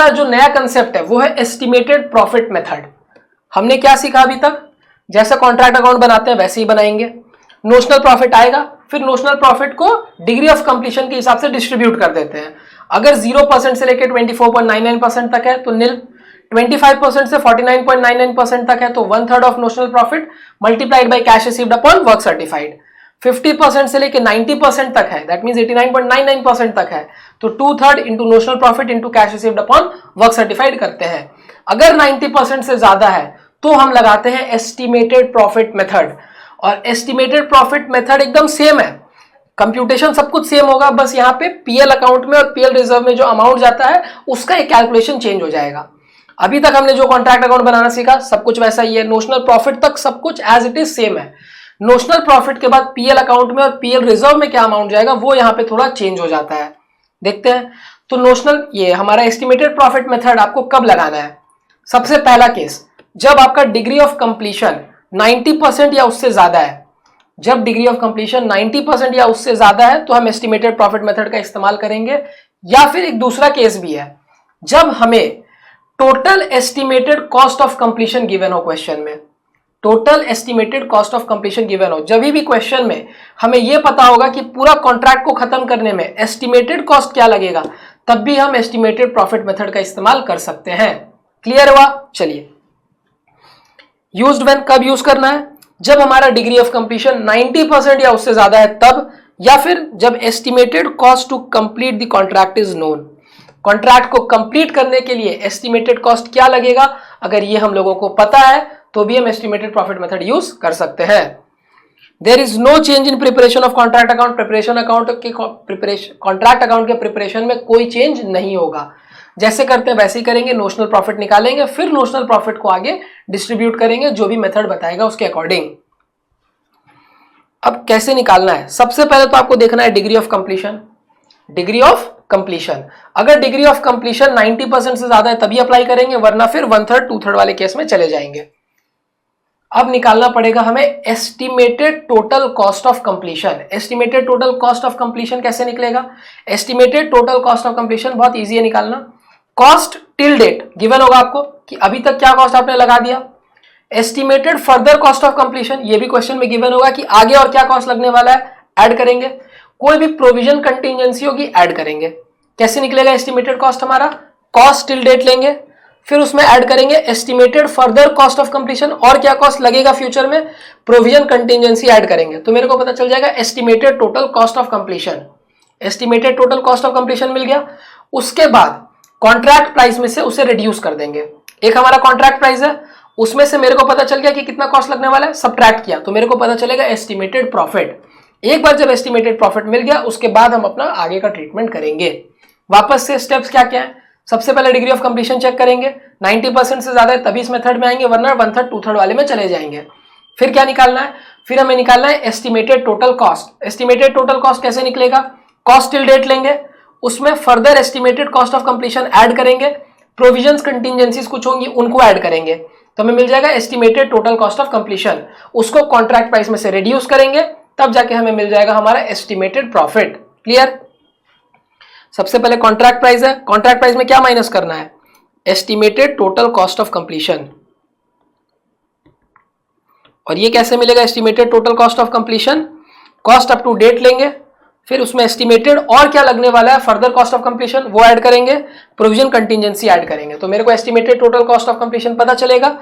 दूसरा जो नया कंसेप्ट है वो है एस्टिमेटेड प्रॉफिट मेथड। हमने क्या सीखा अभी तक? जैसे कॉन्ट्रैक्ट अकाउंट बनाते हैं वैसे ही बनाएंगे। नोशनल प्रॉफिट आएगा, फिर नोशनल प्रॉफिट को डिग्री ऑफ कंप्लीशन के हिसाब से डिस्ट्रीब्यूट कर देते हैं। अगर 0% से लेकर 24.99% तक है तो निल, 25% से 49.99% तक है तो 1/3 of notional profit multiplied by cash received upon work certified. 50% से लेकर 90% तक है, दैट मींस 89.99% तक है तो 2/3 into notional profit into cash received upon work certified करते हैं। अगर 90% से ज्यादा है तो हम लगाते हैं एस्टिमेटेड प्रॉफिट मेथड। और एस्टिमेटेड प्रॉफिट मेथड एकदम सेम है, कंप्यूटेशन सब कुछ सेम होगा, बस यहाँ पे पीएल अकाउंट में और पीएल रिजर्व में जो अमाउंट जाता है उसका एक कैलकुलेशन चेंज हो जाएगा। अभी तक हमने जो कॉन्ट्रैक्ट अकाउंट बनाना सीखा सब कुछ वैसा ही है, नोशनल प्रॉफिट तक सब कुछ एज इट इज सेम है। नोशनल प्रॉफिट के बाद पीएल अकाउंट में और पीएल रिजर्व में क्या अमाउंट जाएगा वो यहाँ पे थोड़ा चेंज हो जाता है। देखते हैं तो नोशनल, ये हमारा एस्टिमेटेड प्रॉफिट मेथड आपको कब लगाना है? सबसे पहला केस, जब आपका डिग्री ऑफ कंप्लीशन 90% या उससे ज्यादा है। जब डिग्री ऑफ कंप्लीशन 90% या उससे ज्यादा है तो हम एस्टिमेटेड प्रॉफिट मेथड का इस्तेमाल करेंगे। या फिर एक दूसरा केस भी है, जब हमें total estimated cost of completion given हो क्वेश्चन में। Total estimated cost of completion given हो, जब भी क्वेश्चन में हमें यह पता होगा कि पूरा कॉन्ट्रैक्ट को खत्म करने में एस्टिमेटेड कॉस्ट क्या लगेगा, तब भी हम एस्टिमेटेड प्रॉफिट मेथड का इस्तेमाल कर सकते हैं। क्लियर हुआ? चलिए, यूज्ड व्हेन कब यूज करना है? जब हमारा डिग्री ऑफ कंप्लीशन 90% या उससे ज्यादा है तब, या फिर जब estimated cost to complete the contract is known. Contract को कंप्लीट करने के लिए एस्टिमेटेड कॉस्ट क्या लगेगा, अगर ये हम लोगों को पता है तो भी हम एस्टिमेटेड प्रॉफिट मेथड यूज कर सकते हैं। There is no change in preparation of contract account. Preparation account के कॉन्ट्रैक्ट अकाउंट के प्रिपरेशन में कोई चेंज नहीं होगा, जैसे करते हैं वैसे ही करेंगे। नोशनल प्रॉफिट निकालेंगे, फिर नोशनल प्रॉफिट को आगे डिस्ट्रीब्यूट करेंगे जो भी मेथड बताएगा उसके अकॉर्डिंग। अब कैसे निकालना है? सबसे पहले तो आपको देखना है degree of completion. Degree of completion, अगर डिग्री ऑफ कंप्लीशन 90% से ज्यादा है तभी अप्लाई करेंगे, वरना फिर 1/3 2/3 वाले केस में चले जाएंगे। अब निकालना पड़ेगा हमें estimated total cost of completion. Estimated total cost of completion कैसे निकलेगा? Estimated total cost of completion बहुत इजी है निकालना। कॉस्ट टिल डेट गिवन होगा आपको कि अभी तक क्या कॉस्ट आपने लगा दिया। Estimated further cost of completion, ये भी क्वेश्चन में गिवन होगा कि आगे और क्या कॉस्ट लगने वाला है, ऐड करेंगे। कोई भी प्रोविजन कंटीजेंसी होगी, ऐड करेंगे। कैसे निकलेगा एस्टिमेटेड कॉस्ट हमारा? कॉस्ट टिल डेट लेंगे, फिर उसमें ऐड करेंगे estimated further cost of completion, और क्या कॉस्ट लगेगा फ्यूचर में, प्रोविजन कंटीजेंसी ऐड करेंगे तो मेरे को पता चल जाएगा estimated total cost of completion. Estimated total cost of completion मिल गया। उसके बाद कॉन्ट्रैक्ट प्राइस में से उसे रिड्यूस कर देंगे। एक हमारा कॉन्ट्रैक्ट प्राइस है, उसमें से मेरे को पता चल गया कि कितना कॉस्ट लगने वाला है, सबट्रैक्ट किया तो मेरे को पता चलेगा एस्टिमेटेड प्रॉफिट। एक बार जब एस्टिमेटेड प्रॉफिट मिल गया उसके बाद हम अपना आगे का ट्रीटमेंट करेंगे। वापस से स्टेप्स क्या क्या है? सबसे पहले डिग्री ऑफ कंप्लीशन चेक करेंगे, 90% से ज्यादा है तभी इस मेथड में आएंगे, वरना 1/3 2/3 वाले में चले जाएंगे। फिर क्या निकालना है? फिर हमें निकालना है estimated total cost. Estimated total cost कैसे निकलेगा? कॉस्ट टिल डेट लेंगे, उसमें further estimated cost of completion add करेंगे, प्रोविजंस कंटीजेंसीज कुछ होंगी उनको ऐड करेंगे तो हमें मिल जाएगा estimated total cost of completion. उसको कॉन्ट्रैक्ट प्राइस में से रिड्यूस करेंगे तब जाके हमें मिल जाएगा हमारा एस्टिमेटेड प्रॉफिट। क्लियर? सबसे पहले कॉन्ट्रैक्ट प्राइस है, कॉन्ट्रैक्ट प्राइस में क्या माइनस करना है? Estimated total cost of completion. और ये कैसे मिलेगा estimated total cost of completion? Cost up to date लेंगे, फिर उसमें एस्टिमेटेड और क्या लगने वाला है फर्दर कॉस्ट ऑफ कंप्लीशन वो ऐड करेंगे, प्रोविजन कंटीजेंसी ऐड करेंगे तो मेरे को estimated total cost of completion पता चलेगा।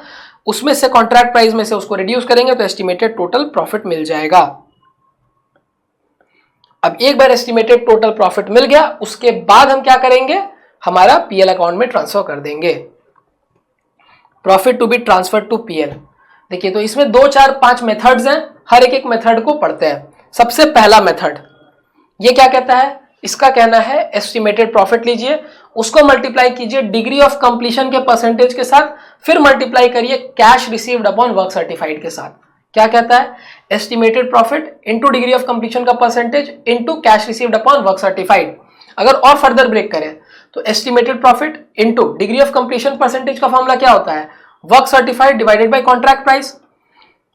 उसमें से कॉन्ट्रैक्ट प्राइस में से उसको रिड्यूस करेंगे तो एस्टिमेटेड टोटल प्रॉफिट मिल जाएगा। अब एक बार एस्टिमेटेड टोटल प्रॉफिट मिल गया उसके बाद हम क्या करेंगे? हमारा पीएल अकाउंट में ट्रांसफर कर देंगे। Profit to be transfer to PL. देखिए तो इसमें 2 4 5 मेथड्स हैं, हर एक मेथड को पढ़ते हैं। सबसे पहला मेथड ये क्या कहता है? इसका कहना है एस्टिमेटेड प्रॉफिट लीजिए, उसको मल्टीप्लाई कीजिए डिग्री ऑफ कंप्लीशन के परसेंटेज के साथ, फिर मल्टीप्लाई करिए cash received upon work certified के साथ। क्या कहता है? Estimated profit into degree of completion का percentage into cash received upon work certified. अगर और फर्दर ब्रेक करें तो estimated profit into degree of completion percentage का फॉर्मूला क्या होता है? Work certified divided by contract price.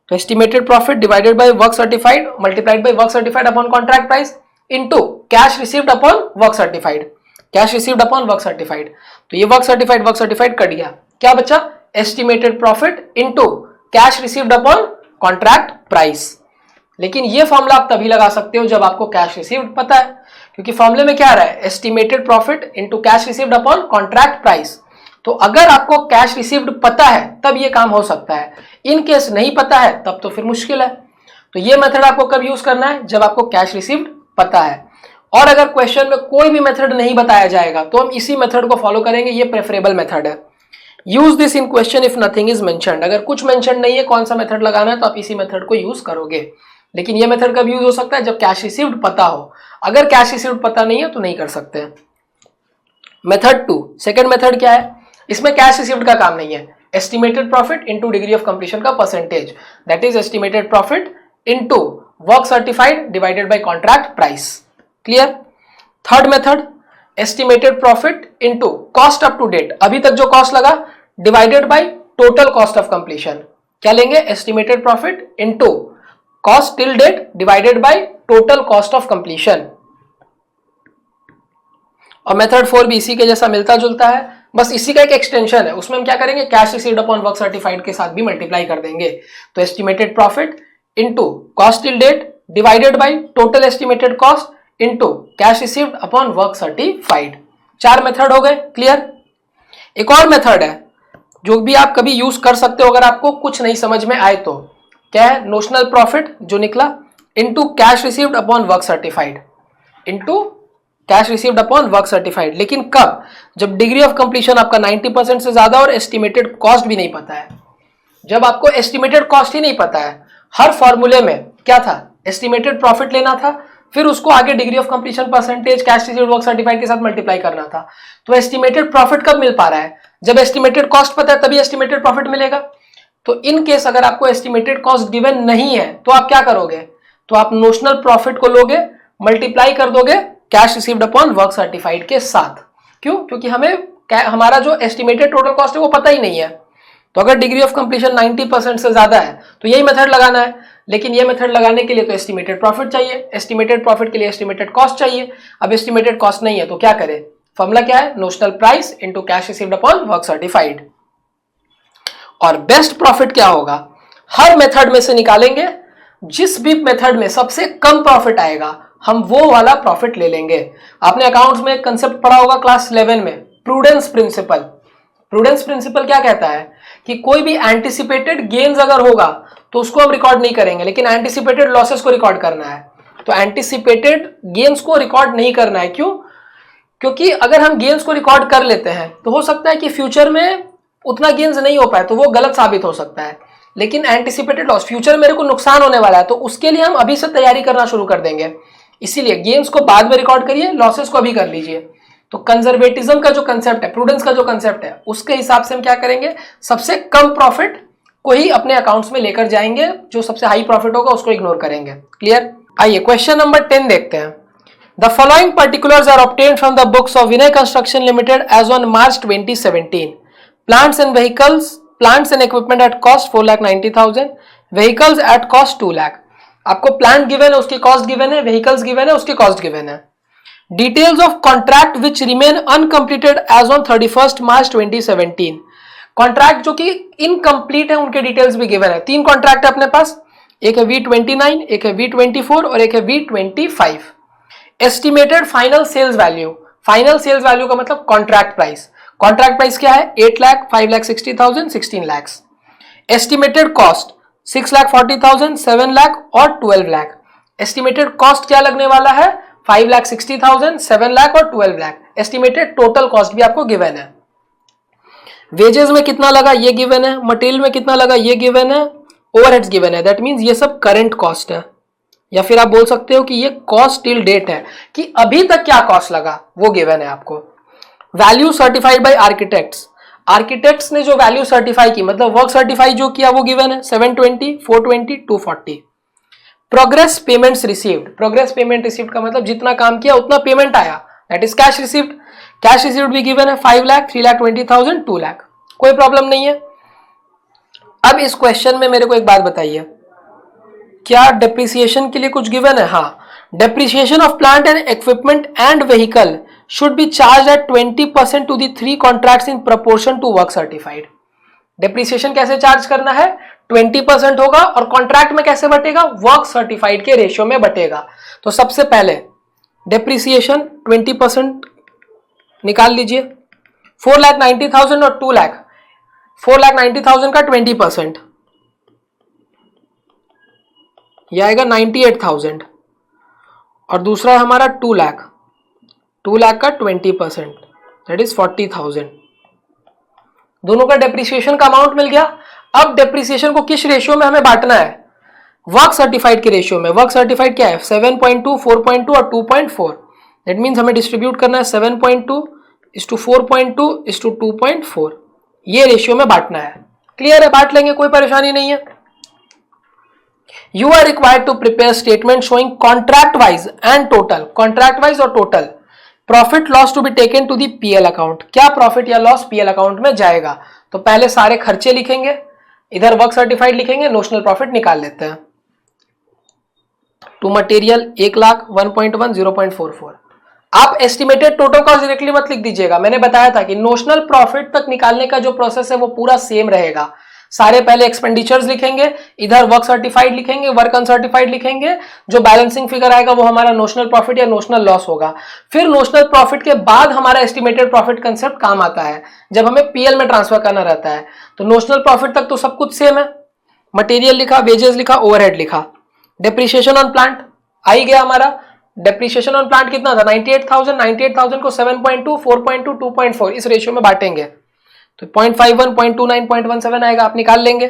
तो estimated profit divided by work certified multiplied by work certified upon contract price into cash received upon work certified. Cash received upon work certified, तो ये work certified cut गया, क्या बचा, estimated profit into cash received upon contract price. लेकिन ये formula आप तभी लगा सकते हो जब आपको कैश रिसीव्ड पता है, क्योंकि फॉर्मूले में क्या आ रहा है, estimated profit into cash received upon contract price. तो अगर आपको कैश रिसीव्ड पता है तब ये काम हो सकता है, इन केस नहीं पता है तब तो फिर मुश्किल है। तो ये मेथड आपको कब यूज करना है, जब आपको कैश रिसीव्ड पता है। और अगर क्वेश्चन में कोई भी मेथड नहीं बताया जाएगा तो हम इसी मेथड को फॉलो करेंगे, ये प्रेफरेबल मेथड है। Use this in question if nothing is mentioned, अगर कुछ मेंशन नहीं है कौन सा मेथड लगाना है तो आप इसी मेथड को यूज करोगे। लेकिन ये मेथड कब यूज हो सकता है, जब कैश रिसीव्ड पता हो। अगर कैश रिसीव्ड पता नहीं है तो नहीं कर सकते। मेथड 2, सेकंड मेथड क्या है, इसमें कैश रिसीव्ड का काम नहीं है, estimated profit into degree of completion का percentage, that is estimated profit into work certified divided by contract price. Clear. Third method, estimated profit into cost up to date, अभी तक जो कॉस्ट लगा divided by total cost of completion. क्या लेंगे, estimated profit into cost till date divided by total cost of completion. और method 4 भी इसी के जैसा मिलता जुलता है, बस इसी का एक एक्सटेंशन है। उसमें हम क्या करेंगे, cash received upon work certified के साथ भी मल्टीप्लाई कर देंगे। तो estimated profit into cost till date divided by total estimated cost into cash received upon work certified. 4 method हो गए। क्लियर। एक और मेथड है जो भी आप कभी यूज कर सकते हो अगर आपको कुछ नहीं समझ में आए तो, क्या है, नोशनल प्रॉफिट जो निकला into cash received upon work certified, into cash received upon work certified. लेकिन कब, जब डिग्री ऑफ कंप्लीशन आपका 90% से ज्यादा और एस्टिमेटेड कॉस्ट भी नहीं पता है। जब आपको एस्टिमेटेड कॉस्ट ही नहीं पता है, हर फॉर्मूले में क्या था, एस्टिमेटेड प्रॉफिट लेना था, फिर उसको आगे degree of completion percentage cash received work certified के साथ मल्टीप्लाई करना था। तो एस्टिमेटेड प्रॉफिट कब मिल पा रहा है, जब एस्टिमेटेड कॉस्ट पता है तभी एस्टिमेटेड प्रॉफिट मिलेगा। तो इन केस अगर आपको एस्टिमेटेड कॉस्ट गिवन नहीं है तो आप क्या करोगे, तो आप नोशनल प्रॉफिट को लोगे, मल्टीप्लाई कर दोगे cash received upon work certified के साथ। क्यों, क्योंकि हमें हमारा जो एस्टिमेटेड टोटल कॉस्ट है वो पता ही नहीं है। तो अगर डिग्री ऑफ कंप्लीशन 90% से ज्यादा है तो यही मेथड लगाना है। लेकिन ये मेथड लगाने के लिए तो एस्टिमेटेड प्रॉफिट चाहिए, एस्टिमेटेड प्रॉफिट के लिए एस्टिमेटेड कॉस्ट चाहिए। अब एस्टिमेटेड कॉस्ट नहीं है तो क्या करें, फॉर्मूला क्या है, notional price into cash received upon work certified. और बेस्ट प्रॉफिट क्या होगा, हर मेथड में से निकालेंगे, जिस भी मेथड में सबसे कम प्रॉफिट आएगा हम वो वाला प्रॉफिट ले लेंगे। आपने अकाउंट्स में एक कंसेप्ट पढ़ा होगा क्लास 11 में, प्रूडेंस प्रिंसिपल। प्रूडेंस प्रिंसिपल क्या कहता है कि कोई भी एंटिसिपेटेड गेन्स अगर होगा तो उसको हम रिकॉर्ड नहीं करेंगे, लेकिन एंटिसिपेटेड लॉसेस को रिकॉर्ड करना है। तो एंटिसिपेटेड गेन्स को रिकॉर्ड नहीं करना है। क्यों, क्योंकि अगर हम गेन्स को रिकॉर्ड कर लेते हैं तो हो सकता है कि फ्यूचर में उतना गेन्स नहीं हो पाए तो वो गलत साबित हो सकता है। लेकिन एंटिसिपेटेड लॉस, फ्यूचर मेरे को नुकसान होने वाला है तो उसके लिए हम अभी से तैयारी करना शुरू कर देंगे। इसीलिए गेन्स को बाद में रिकॉर्ड करिए, लॉसेस को अभी कर लीजिए। तो कंजर्वेटिज्म का जो कंसेप्ट है, प्रूडेंस का जो कंसेप्ट है, उसके हिसाब से हम क्या करेंगे, सबसे कम प्रॉफिट को ही अपने अकाउंट्स में लेकर जाएंगे, जो सबसे हाई प्रॉफिट होगा उसको इग्नोर करेंगे। क्लियर। आइए क्वेश्चन नंबर 10 देखते हैं। The following particulars are obtained from the books of Vinay construction limited as on March 2017। Plants and vehicles, plants and equipment at cost 4,90,000, vehicles at cost 2 lakh. आपको plant given है, उसकी cost given है, vehicles given है, उसकी cost given है। Details of contract which remain uncompleted as on 31 March 2017। Contract जो कि incomplete है उनके डिटेल्स भी गिवन है। 3 कॉन्ट्रैक्ट है अपने पास, एक है V29, एक है V24 और एक है V25। Estimated final sales value, final sales value का मतलब कॉन्ट्रैक्ट प्राइस। कॉन्ट्रैक्ट प्राइस क्या है, 8 लाख, 5,60,000, 16 लाख। एस्टिमेटेड कॉस्ट 6,40,000, 7 लाख और 12 लाख। एस्टिमेटेड कॉस्ट क्या लगने वाला है, 5,60,000, 7 लाख और 12 लाख। एस्टिमेटेड टोटल कॉस्ट भी आपको गिवन है। वेजेस में कितना लगा ये गिवन है, मटेरियल में कितना लगा ये गिवन है, ओवरहेड्स गिवन है। दैट मींस ये सब करंट कॉस्ट है, या फिर आप बोल सकते हो कि ये कॉस्ट टिल डेट है, कि अभी तक क्या कॉस्ट लगा वो गिवन है आपको। Value certified by architects, architects ने जो वैल्यू सर्टिफाई की, मतलब वर्क सर्टिफाई जो किया वो गिवन है 720, 420, 240। Progress payments received, progress payment received का मतलब जितना काम किया उतना पेमेंट आया, that is cash received. Cash received भी गिवन है 5 लाख, 3,20,000, 2 लाख। कोई प्रॉब्लम नहीं है। अब इस क्वेश्चन में मेरे को एक बात बताइए, क्या डेप्रिसिएशन के लिए कुछ गिवन है? हाँ, depreciation of plant and equipment and vehicle should be charged at 20% to the 3 contracts in proportion to work certified. Depreciation कैसे चार्ज करना है? 20% होगा और कॉन्ट्रैक्ट में कैसे बटेगा? वर्क सर्टिफाइड के रेशियो में बटेगा। तो सबसे पहले डेप्रिसिएशन 20% निकाल लीजिए। 4,90,000 और 2 लाख, 4,90,000 का 20% यह आएगा 98,000 और दूसरा है हमारा 2 लाख, 2 लाख का 20% दैट इज 40,000। दोनों का डेप्रिसिएशन का अमाउंट मिल गया। अब डेप्रिसिएशन को किस रेशियो में हमें बांटना है? वर्क सर्टिफाइड के रेशियो में। वर्क सर्टिफाइड क्या है? 7.2, 4.2 और 2.4। दैट मीन्स हमें डिस्ट्रीब्यूट करना है 7.2 इस टू 4.2 इस टू 2.4। ये रेशियो में बांटना है। क्लियर है? बांट लेंगे, कोई परेशानी नहीं है। You are required to prepare statement showing contract wise and total, contract wise और total profit loss to be taken to the PL account। क्या प्रॉफिट या लॉस PL अकाउंट में जाएगा? तो पहले सारे खर्चे लिखेंगे, इधर वर्क सर्टिफाइड लिखेंगे, नोशनल प्रॉफिट निकाल लेते हैं। To material 1 lakh, 1.1, 0.44। आप एस्टिमेटेड टोटल कॉस्ट डायरेक्टली मत लिख दीजिएगा। मैंने बताया था कि नोशनल प्रॉफिट तक निकालने का जो प्रोसेस है वो पूरा सेम रहेगा। सारे पहले एक्सपेंडिचर्स लिखेंगे, इधर वर्क सर्टिफाइड लिखेंगे, वर्क अनसर्टिफाइड लिखेंगे, जो बैलेंसिंग फिगर आएगा वो हमारा नोशनल प्रॉफिट या नोशनल लॉस होगा। फिर नोशनल प्रॉफिट के बाद हमारा एस्टिमेटेड प्रॉफिट कंसेप्ट काम आता है जब हमें पीएल में ट्रांसफर करना रहता है। तो नोशनल प्रॉफिट तक तो सब कुछ सेम है। मटेरियल लिखा, वेजेस लिखा, ओवरहेड लिखा। डेप्रिसिएशन ऑन प्लांट आ ही गया हमारा। डेप्रिसिएशन ऑन प्लांट कितना था? 98,000। 98,000 को 7.2, 4.2, 2.4 इस रेशियो में बांटेंगे तो 0.51, 0.29, 0.17 आएगा, आप निकाल लेंगे।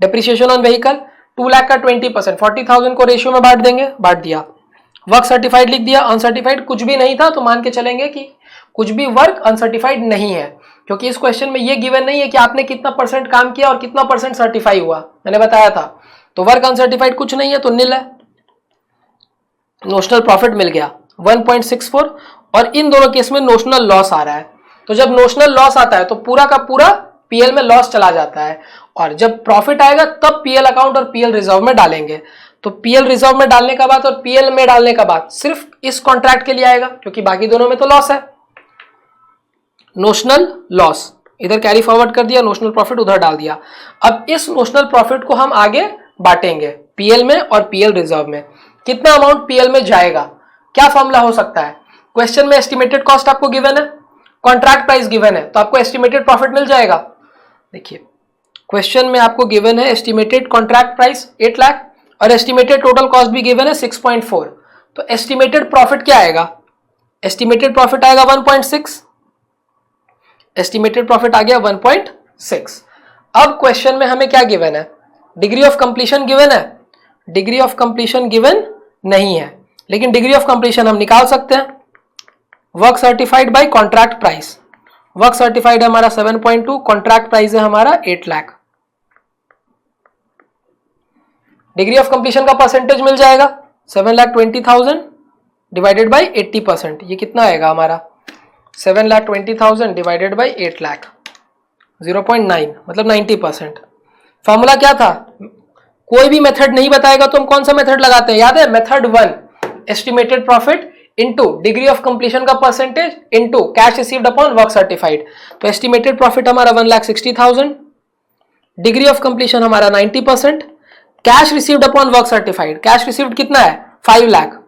डेप्रिसिएशन ऑन व्हीकल 2 लाख का 20%, 40,000 को रेशियो में बांट देंगे, बांट दिया। वर्क सर्टिफाइड लिख दिया, अनसर्टिफाइड कुछ भी नहीं था तो मान के चलेंगे कि कुछ भी वर्क अनसर्टिफाइड नहीं है, क्योंकि इस क्वेश्चन में ये गिवन नहीं है कि आपने कितना परसेंट काम किया और कितना परसेंट सर्टिफाई हुआ, मैंने बताया था। तो वर्क अनसर्टिफाइड कुछ नहीं है तो निल है। नोशनल प्रॉफिट मिल गया 1.64 और इन दोनों केस में नोशनल लॉस आ रहा है। तो जब नोशनल लॉस आता है तो पूरा का पूरा पीएल में लॉस चला जाता है और जब प्रॉफिट आएगा तब पीएल अकाउंट और पीएल रिजर्व में डालेंगे। तो पीएल रिजर्व में डालने का बाद और पीएल में डालने का बाद सिर्फ इस कॉन्ट्रैक्ट के लिए आएगा, क्योंकि बाकी दोनों में तो लॉस है। नोशनल लॉस इधर कैरी फॉरवर्ड कर दिया, नोशनल प्रॉफिट उधर डाल दिया। अब इस नोशनल प्रॉफिट को हम आगे बांटेंगे पीएल में और पीएल रिजर्व में। कितना अमाउंट पीएल में जाएगा, क्या फॉर्मूला हो सकता है? क्वेश्चन में एस्टिमेटेड कॉस्ट आपको गिवन है, कॉन्ट्रैक्ट प्राइस गिवन है, तो आपको एस्टिमेटेड प्रॉफिट मिल जाएगा। देखिए क्वेश्चन में आपको गिवन है एस्टिमेटेड कॉन्ट्रैक्ट प्राइस 8 लाख और एस्टिमेटेड टोटल कॉस्ट भी गिवन है 6.4। तो एस्टिमेटेड प्रॉफिट क्या आएगा? एस्टिमेटेड प्रॉफिट आएगा 1.6। एस्टिमेटेड प्रॉफिट आ गया 1.6। अब क्वेश्चन में हमें क्या गिवन है? डिग्री ऑफ कंप्लीशन गिवन है। डिग्री ऑफ कंप्लीशन गिवन नहीं है, लेकिन डिग्री ऑफ कंप्लीशन हम निकाल सकते हैं। Work certified by contract price, work certified है हमारा 7.2, कॉन्ट्रैक्ट प्राइस है हमारा 8 लाख। डिग्री ऑफ कंप्लीशन का परसेंटेज मिल जाएगा 7,20,000 डिवाइडेड बाय 80%। ये कितना आएगा हमारा? 7,20,000 डिवाइडेड बाय 8 लाख, 0.9 मतलब 90%। फॉर्मूला क्या था? कोई भी मेथड नहीं बताएगा तो हम कौन सा मेथड लगाते हैं? याद है? Method 1, estimated profit into degree of completion का percentage into cash received upon work certified. तो एस्टिमेटेड प्रॉफिट हमारा 1,60,000, डिग्री ऑफ कंप्लीशन हमारा 90%, cash received upon work certified, cash received कितना है? 5 lakh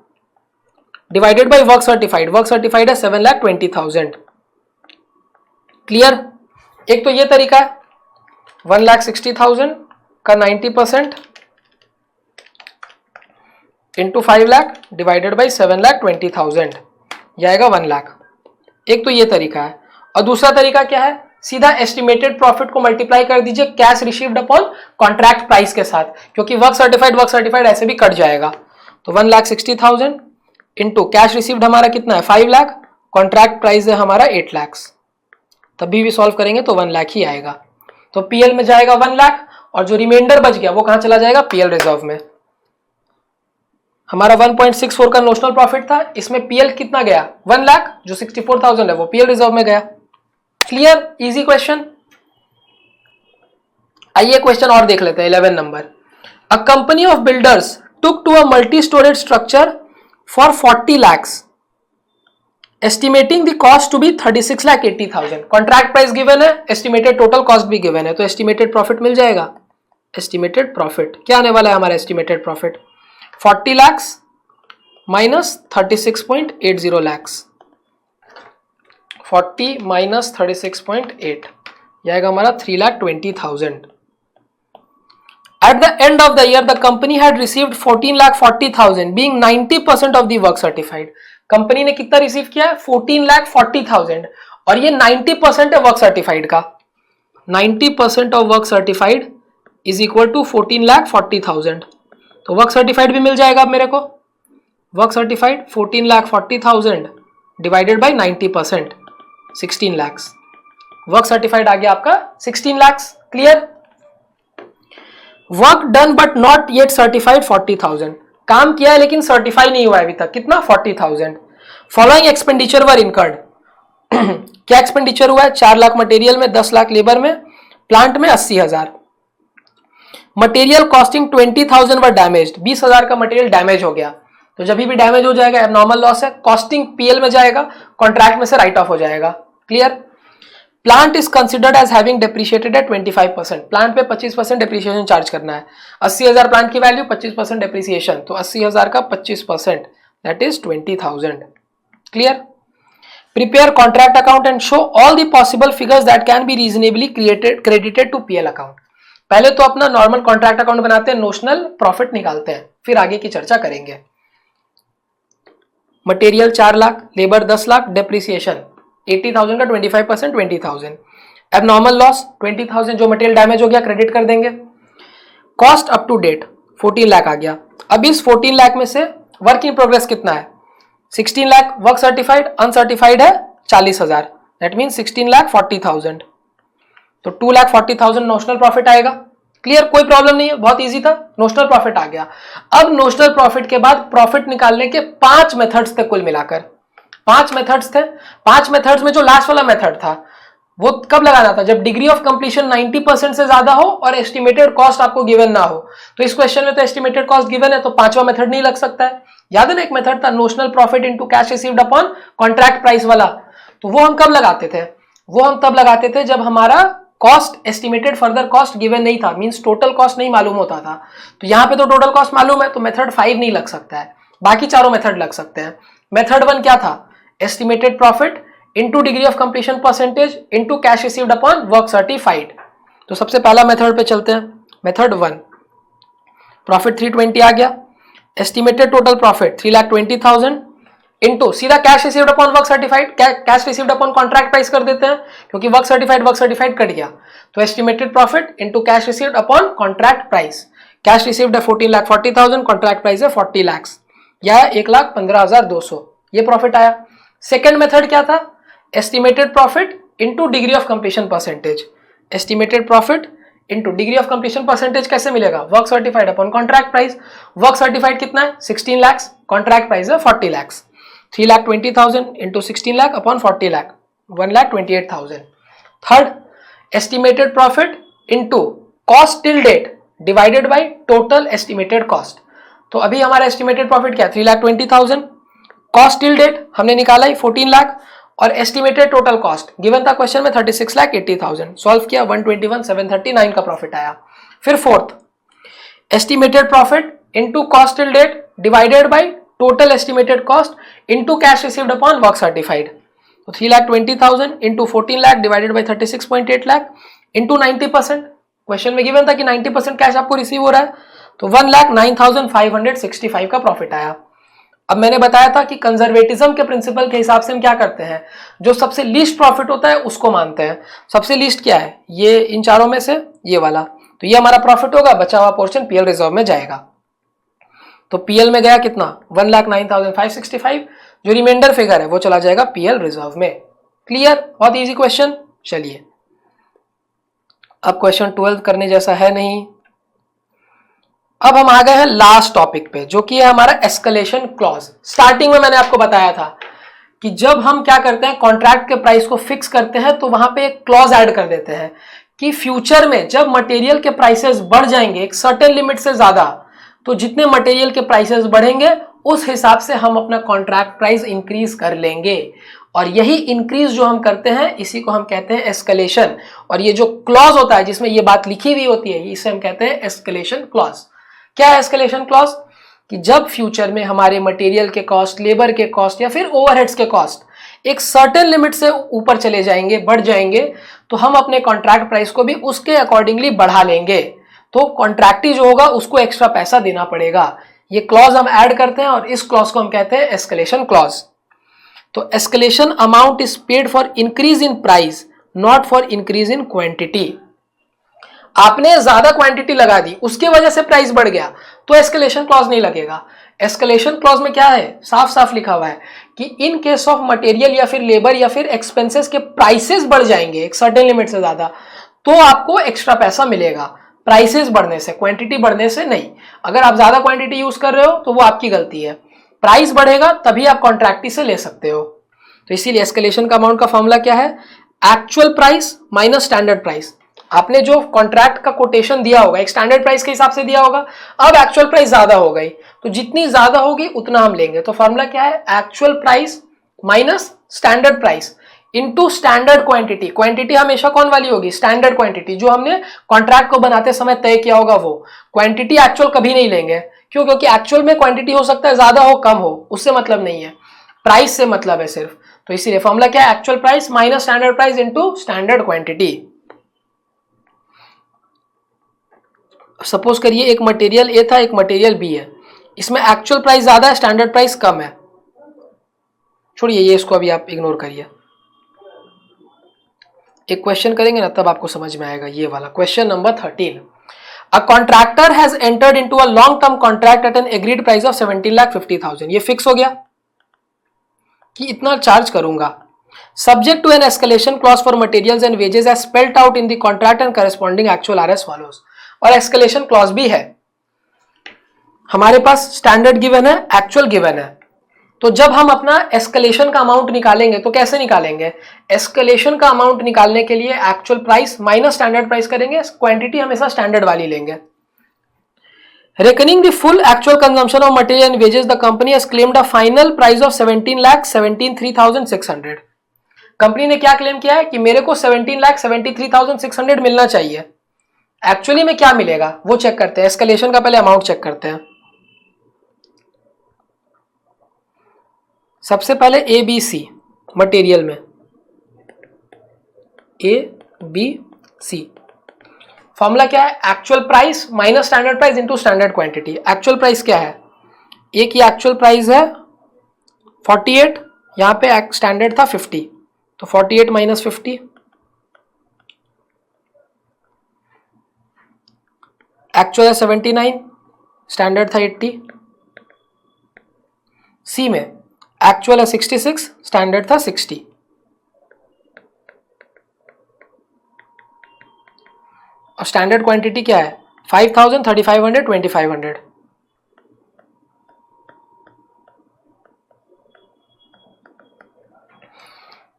divided by work certified, work certified है 7,20,000। Clear? एक तो ये तरीका है 1,60,000 का 90% इंटू 5 लाख डिवाइडेड बाई 7,20,000, यह आएगा 1 लाख। एक तो ये तरीका है। और दूसरा तरीका क्या है? सीधा एस्टिमेटेड प्रॉफिट को मल्टीप्लाई कर दीजिए cash received upon contract price के साथ, क्योंकि वर्क सर्टिफाइड ऐसे भी कट जाएगा। तो 1,60,000 इंटू कैश रिसीव्ड हमारा कितना है? 5 लाख, कॉन्ट्रैक्ट प्राइस है हमारा 8 लाख। तभी भी सॉल्व करेंगे तो 1 लाख ही आएगा। तो पीएल में जाएगा 1 लाख और जो रिमाइंडर बच गया वो कहां चला जाएगा? पीएल रिजर्व में। हमारा 1.64 का नोशनल प्रॉफिट था, इसमें पीएल कितना गया? 1 लाख, जो 64,000 है वो पीएल रिजर्व में गया। क्लियर? Easy question. आइए क्वेश्चन और देख लेते हैं 11 number. A company of builders took to a multi storage structure for 40 lakhs estimating the cost to be 36,80,000, contract price given है, एस्टिमेटेड टोटल कॉस्ट भी गिवन है, तो एस्टिमेटेड प्रॉफिट मिल जाएगा। एस्टिमेटेड प्रॉफिट क्या आने वाला है हमारा estimated profit, 40 lakh minus 36.80 lakh, 40 minus 36.8 यह आएगा हमारा 3,20,000। At the end of the year, the company had received 14,40,000, being 90% of the work certified. Company ने कितना रिसीव किया है 14,40,000 और ये 90% है वर्क सर्टिफाइड का। 90% of work certified is equal to 14,40,000, तो वर्क सर्टिफाइड भी मिल जाएगा अब मेरे को। Work certified 14,40,000 divided by 90%, 16 lakh. Work certified आ गया आपका 16 lakh. Clear. Work done but not yet certified 40,000, काम किया है लेकिन सर्टिफाई नहीं हुआ है अभी तक, कितना 40,000। फॉलोइंग एक्सपेंडिचर वर इनकर्ड, क्या एक्सपेंडिचर हुआ है, 4 लाख मटेरियल में, 10 लाख लेबर में, प्लांट में 80,000। मटेरियल कॉस्टिंग 20,000 वर डैमेज्ड, 20,000 का मटेरियल डैमेज हो गया, तो जब भी डैमेज हो जाएगा एबनॉर्मल लॉस है, कॉस्टिंग पीएल में जाएगा, कॉन्ट्रैक्ट में से राइट ऑफ हो जाएगा। Clear. Plant is considered as having depreciated at 25%, plant पे 25% डेप्रिसिएशन चार्ज करना है। 80,000 प्लांट की वैल्यू, 25% डेप्रिसिएशन, तो 80,000 का 25% that is 20,000। Clear. Prepare contract account and show all the possible figures that can be reasonably credited to PL account. पहले तो अपना normal contract account बनाते हैं, नोशनल प्रॉफिट निकालते हैं, फिर आगे की चर्चा करेंगे। Material 4 lakh, labour 10 lakh, depreciation 80,000 का 25% 20,000। एबनॉर्मल लॉस 20,000, जो मटेरियल डैमेज हो गया क्रेडिट कर देंगे। Cost up to date 14 lakh आ गया। अब इस 14 लाख में से वर्क इन प्रोग्रेस कितना है, 16 लाख वर्क सर्टिफाइड, अनसर्टिफाइड है 40,000, दैट मीन 16,40,000, तो 2,40,000 नोशनल प्रॉफिट आएगा। क्लियर, कोई प्रॉब्लम नहीं है, बहुत इजी था, नोशनल प्रॉफिट आ गया। अब नोशनल प्रॉफिट के बाद प्रॉफिट निकालने के 5 मेथड्स थे कुल मिलाकर, 5 मेथड्स थे। 5 मेथड्स में जो लास्ट वाला मेथड था वो कब लगाना था, जब डिग्री ऑफ कंप्लीशन 90% से ज्यादा हो और एस्टिमेटेड कॉस्ट आपको गिवन ना हो। तो इस क्वेश्चन में तो एस्टिमेटेड कॉस्ट गिवन है, तो 5वां मेथड नहीं लग सकता है। याद है ना, एक मेथड था notional profit into cash received upon contract price वाला, तो वो हम कब लगाते थे, वो हम तब लगाते थे जब हमारा cost estimated further cost given नहीं था, मींस टोटल कॉस्ट नहीं मालूम होता था। तो यहां पे तो टोटल कॉस्ट मालूम है, तो मेथड 5 नहीं लग सकता है, बाकी चारों मेथड लग सकते हैं। मेथड 1 क्या था, estimated profit into degree of completion percentage into cash received upon work certified. तो सबसे पहला मेथड पे चलते हैं, मेथड 1। प्रॉफिट 320 आ गया, एस्टिमेटेड टोटल प्रॉफिट 3,20,000 इनटू सीधा cash received upon work certified, cash received upon contract price कर देते हैं क्योंकि वर्क सर्टिफाइड कट गया, तो estimated profit into cash received upon contract price. Cash received है 14,40,000, कॉन्ट्रैक्ट प्राइस है 40 लाख, या 1,15,200, ये प्रॉफिट आया। सेकेंड मेथड क्या था, estimated profit into degree of completion percentage. Estimated profit into degree of completion percentage कैसे मिलेगा, work certified upon contract price. Work certified कितना है 16 लाख, कॉन्ट्रैक्ट प्राइस है 40 lakh, 3,20,000 into 16 lakh upon 40 lakh, 1,28,000। Third, estimated profit into cost till date divided by total estimated cost. तो अभी हमारा estimated profit क्या है 3,20,000, कॉस्ट टिल डेट हमने निकाला ही 14 लाख, और एस्टिमेटेड टोटल कॉस्ट गिवन था क्वेश्चन में 36,80,000, सॉल्व किया 121,739 का प्रॉफिट आया। फिर fourth, estimated profit into cost till date divided by total estimated cost into cash received upon work certified. तो 3,20,000 into 14 lakh divided bye 36.8 lakh into 90%, question में गिवन था कि 90% कैश आपको रिसीव हो रहा है, तो 1,09,565 का प्रॉफिट आया। अब मैंने बताया था कि कंजर्वेटिज्म के प्रिंसिपल के हिसाब से हम क्या करते हैं, जो सबसे लीस्ट प्रॉफिट होता है उसको मानते हैं। सबसे लीस्ट क्या है, ये इन चारों में से ये वाला, तो ये हमारा प्रॉफिट होगा, बचा हुआ पोर्शन पीएल रिजर्व में जाएगा। तो पीएल में गया कितना 1,09,565, जो रिमाइंडर फिगर है वो चला जाएगा पीएल रिजर्व में। क्लियर, बहुत इजी क्वेश्चन। चलिए अब क्वेश्चन 12 करने जैसा है नहीं। अब हम आ गए हैं लास्ट टॉपिक पे, जो कि है हमारा एस्केलेशन क्लॉज। स्टार्टिंग में मैंने आपको बताया था कि जब हम क्या करते हैं कॉन्ट्रैक्ट के प्राइस को फिक्स करते हैं तो वहां पे एक क्लॉज ऐड कर देते हैं कि फ्यूचर में जब मटेरियल के प्राइसेस बढ़ जाएंगे एक सर्टेन लिमिट से ज्यादा, तो जितने मटेरियल के प्राइसेस बढ़ेंगे उस हिसाब से हम अपना कॉन्ट्रैक्ट प्राइस इंक्रीज कर लेंगे। और यही इंक्रीज जो हम करते हैं इसी को हम कहते हैं एस्केलेशन। और ये जो क्लॉज होता है जिसमें ये बात लिखी हुई होती है इसे हम कहते हैं एस्केलेशन क्लॉज। क्या है एस्केलेशन क्लॉज? कि जब फ्यूचर में हमारे मटेरियल के कॉस्ट, लेबर के कॉस्ट या फिर ओवरहेड्स के कॉस्ट एक सर्टेन लिमिट से ऊपर चले जाएंगे, बढ़ जाएंगे, तो हम अपने कॉन्ट्रैक्ट प्राइस को भी उसके अकॉर्डिंगली बढ़ा लेंगे। तो कॉन्ट्रैक्टी जो होगा उसको एक्स्ट्रा पैसा देना पड़ेगा। ये क्लॉज हम ऐड करते हैं और इस क्लॉज को हम कहते हैं एस्केलेशन क्लॉज। तो escalation amount is paid for increase in price not for increase in quantity. आपने ज्यादा क्वांटिटी लगा दी उसकी वजह से प्राइस बढ़ गया तो एस्केलेशन क्लॉज नहीं लगेगा। एस्केलेशन क्लॉज में क्या है, साफ साफ लिखा हुआ है कि इन केस ऑफ मटेरियल या फिर लेबर या फिर एक्सपेंसेस के प्राइसेस बढ़ जाएंगे एक सर्टेन लिमिट से ज्यादा, तो आपको एक्स्ट्रा पैसा मिलेगा। प्राइसेस बढ़ने से, क्वांटिटी बढ़ने से नहीं। अगर आप ज्यादा क्वांटिटी यूज कर रहे हो तो वो आपकी गलती है। प्राइस बढ़ेगा तभी आप कॉन्ट्रैक्टी से ले सकते हो। तो इसीलिए एस्केलेशन का अमाउंट का फॉर्मूला क्या है, actual price minus standard price. आपने जो कॉन्ट्रैक्ट का कोटेशन दिया होगा एक स्टैंडर्ड प्राइस के हिसाब से दिया होगा, अब एक्चुअल प्राइस ज्यादा हो गई तो जितनी ज्यादा होगी उतना हम लेंगे। तो फॉर्मूला क्या है, actual price minus standard price into standard quantity. Quantity हमेशा कौन वाली होगी, स्टैंडर्ड क्वांटिटी, जो हमने कॉन्ट्रैक्ट को बनाते समय तय किया होगा वो। क्वांटिटी एक्चुअल कभी नहीं लेंगे, क्यों? क्योंकि एक्चुअल में क्वांटिटी हो सकता है ज्यादा हो कम हो, उससे मतलब नहीं है, प्राइस से मतलब है सिर्फ। तो इसीलिए फॉर्मूला क्या है, actual price minus standard price into standard quantity. Suppose करिए एक मटेरियल ए था एक मटेरियल बी है, इसमें एक्चुअल प्राइस ज्यादा है स्टैंडर्ड प्राइस कम है। छोड़िए ये, इसको अभी आप इग्नोर करिए। एक क्वेश्चन करेंगे ना तब आपको समझ में आएगा, ये वाला question number 13। A contractor has entered into a long term contract at an agreed price of 17,50,000। ये फिक्स हो गया कि इतना चार्ज करूंगा, subject to an escalation clause for materials and wages as spelled out in the contract and corresponding actual are as follows. और escalation clause भी है हमारे पास, स्टैंडर्ड गिवन है, एक्चुअल गिवन है। तो जब हम अपना एस्केलेशन का अमाउंट निकालेंगे तो कैसे निकालेंगे, एस्केलेशन का अमाउंट निकालने के लिए actual price minus standard price करेंगे, क्वांटिटी हमेशा स्टैंडर्ड वाली लेंगे। Reckoning the full actual consumption of material and wages, the company has claimed a final price of 17,73,600। Company ने क्या क्लेम किया है कि मेरे को 17,73,600 मिलना चाहिए। एक्चुअली में क्या मिलेगा वो चेक करते हैं, एस्केलेशन का पहले अमाउंट चेक करते हैं। सबसे पहले ए बी सी मटेरियल में, ए बी सी, फॉर्मूला क्या है, actual price minus standard price into standard quantity. Actual price क्या है, ए की एक्चुअल प्राइस है 48, यहां पे स्टैंडर्ड था 50, तो 48 माइनस 50, एक्चुअल है 79, स्टैंडर्ड था 80। सी में एक्चुअल है 66, स्टैंडर्ड था 60। और स्टैंडर्ड क्वांटिटी क्या है, 5,000, 3,500, 2,500।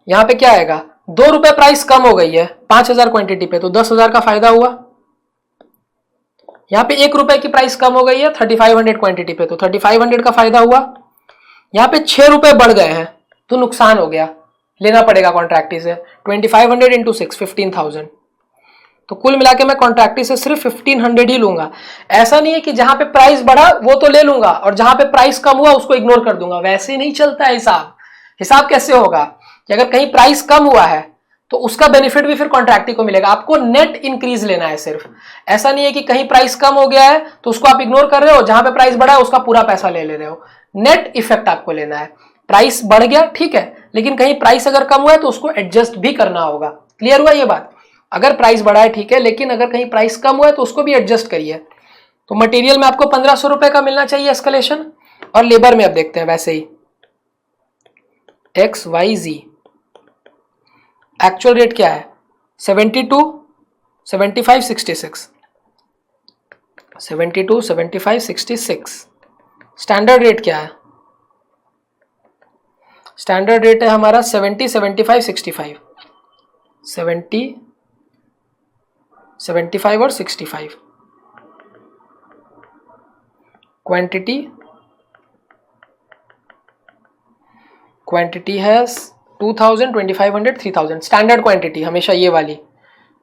यहां पे क्या आएगा, 2 रुपए प्राइस कम हो गई है 5,000 क्वांटिटी पे, तो 10,000 का फायदा हुआ। यहां पे 1 रुपए की प्राइस कम हो गई है 3,500 क्वांटिटी पे, तो 3,500 का फायदा हुआ। यहां पे 6 रुपए बढ़ गए हैं तो नुकसान हो गया, लेना पड़ेगा कॉन्ट्रैक्टी से। 2,500 इंटू 6, 15,000। तो कुल मिला के मैं कॉन्ट्रैक्टी से सिर्फ 1,500 ही लूंगा। ऐसा नहीं है कि जहां पे प्राइस बढ़ा वो तो ले लूंगा और जहां पे प्राइस कम हुआ उसको इग्नोर कर दूंगा, वैसे नहीं चलता है हिसाब। हिसाब कैसे होगा कि अगर कहीं प्राइस कम हुआ है तो उसका बेनिफिट भी फिर कॉन्ट्रैक्टी को मिलेगा। आपको नेट इंक्रीज लेना है सिर्फ, ऐसा नहीं है कि कहीं प्राइस कम हो गया है तो उसको आप इग्नोर कर रहे हो, जहां पे प्राइस बढ़ा है उसका पूरा पैसा ले रहे हो। नेट इफेक्ट आपको लेना है। प्राइस बढ़ गया ठीक है, लेकिन कहीं प्राइस अगर कम हुआ है तो उसको एडजस्ट भी करना होगा। क्लियर हुआ ये बात? अगर प्राइस बढ़ा है ठीक है, लेकिन अगर कहीं प्राइस कम हुआ है तो उसको भी एडजस्ट करिए। तो मटेरियल में आपको 1,500 रुपए का मिलना चाहिए एस्केलेशन, और लेबर में अब देखते हैं वैसे ही एक्स वाई जी। एक्चुअल रेट क्या है, 72, 75, 66, 72, 75, 66। स्टैंडर्ड रेट क्या है, स्टैंडर्ड रेट है हमारा 70, 75, 65, 70, 75 और 65। क्वांटिटी क्वांटिटी है 2000, 2500, 3000, स्टैंडर्ड क्वांटिटी हमेशा ये वाली